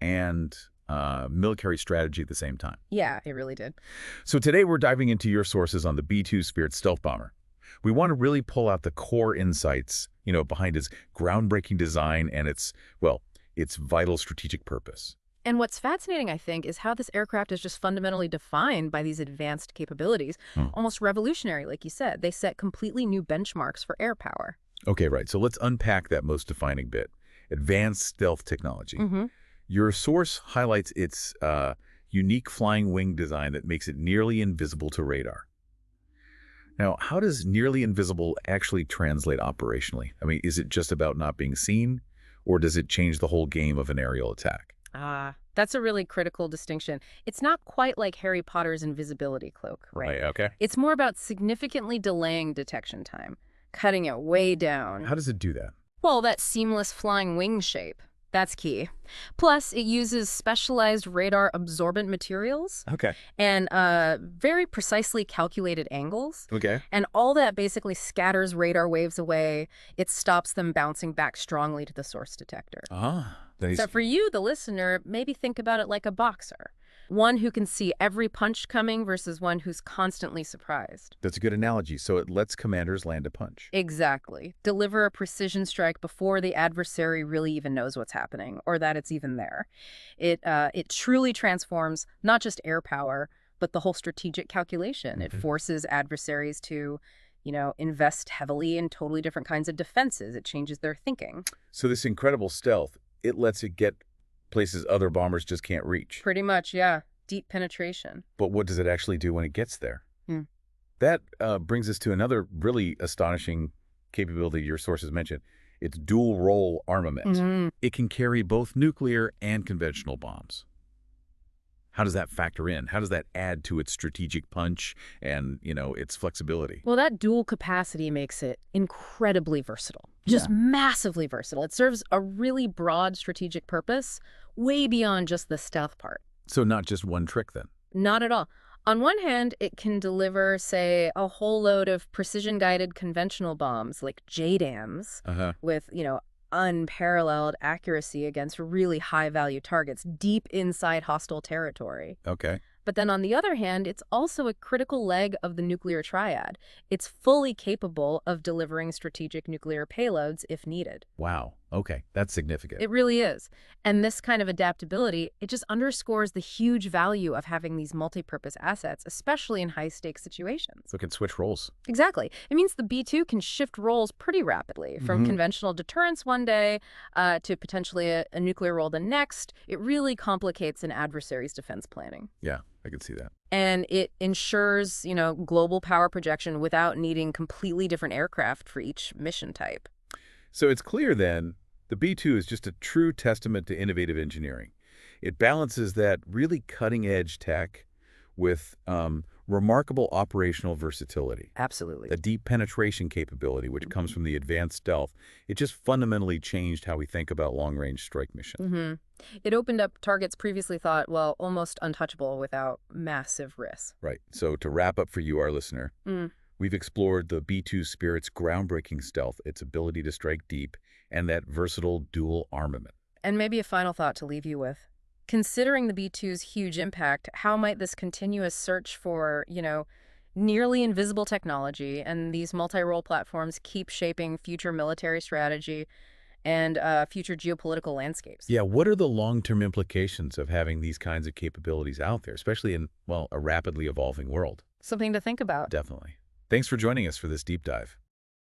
and military strategy at the same time. Yeah, it really did. So today we're diving into your sources on the B-2 Spirit stealth bomber. We want to really pull out the core insights, behind its groundbreaking design and its vital strategic purpose. And what's fascinating, I think, is how this aircraft is just fundamentally defined by these advanced capabilities, almost revolutionary, like you said. They set completely new benchmarks for air power. Okay, right. So let's unpack that most defining bit. Advanced stealth technology. Your source highlights its unique flying wing design that makes it nearly invisible to radar. Now, how does nearly invisible actually translate operationally? I mean, is it just about not being seen, or does it change the whole game of an aerial attack? That's a really critical distinction. It's not quite like Harry Potter's invisibility cloak, right? Okay. It's more about significantly delaying detection time, cutting it way down. How does it do that? Well, that seamless flying wing shape. That's key. Plus, it uses specialized radar-absorbent materials. Okay. And very precisely calculated angles. Okay. And all that basically scatters radar waves away. It stops them bouncing back strongly to the source detector. So for you, the listener, maybe think about it like a boxer. One who can see every punch coming versus one who's constantly surprised. That's a good analogy. So it lets commanders land a punch. Exactly. Deliver a precision strike before the adversary really even knows what's happening or that it's even there. It truly transforms not just air power, but the whole strategic calculation. It forces adversaries to, invest heavily in totally different kinds of defenses. It changes their thinking. So this incredible stealth, it lets it get places other bombers just can't reach. Pretty much, yeah. Deep penetration. But what does it actually do when it gets there? That brings us to another really astonishing capability your sources mentioned. It's dual-role armament. It can carry both nuclear and conventional bombs. How does that factor in? How does that add to its strategic punch and, its flexibility? Well, that dual capacity makes it incredibly versatile. Just massively versatile. It serves a really broad strategic purpose, way beyond just the stealth part. So not just one trick, then? Not at all. On one hand, it can deliver, say, a whole load of precision-guided conventional bombs like JDAMs with, unparalleled accuracy against really high-value targets deep inside hostile territory. Okay. But then on the other hand, it's also a critical leg of the nuclear triad. It's fully capable of delivering strategic nuclear payloads if needed. Wow. Okay. That's significant. It really is. And this kind of adaptability, it just underscores the huge value of having these multi-purpose assets, especially in high-stakes situations. So it can switch roles. Exactly. It means the B-2 can shift roles pretty rapidly, from conventional deterrence one day to potentially a nuclear role the next. It really complicates an adversary's defense planning. Yeah, I can see that. And it ensures, global power projection without needing completely different aircraft for each mission type. So it's clear then, the B-2 is just a true testament to innovative engineering. It balances that really cutting-edge tech with remarkable operational versatility. Absolutely. The deep penetration capability, which comes from the advanced stealth, it just fundamentally changed how we think about long-range strike missions. It opened up targets previously thought, well, almost untouchable without massive risks. Right. So to wrap up for you, our listener, we've explored the B-2 Spirit's groundbreaking stealth, its ability to strike deep, and that versatile dual armament. And maybe a final thought to leave you with. Considering the B-2's huge impact, how might this continuous search for, nearly invisible technology and these multi-role platforms keep shaping future military strategy and future geopolitical landscapes? Yeah, what are the long-term implications of having these kinds of capabilities out there, especially in, a rapidly evolving world? Something to think about. Definitely. Thanks for joining us for this deep dive.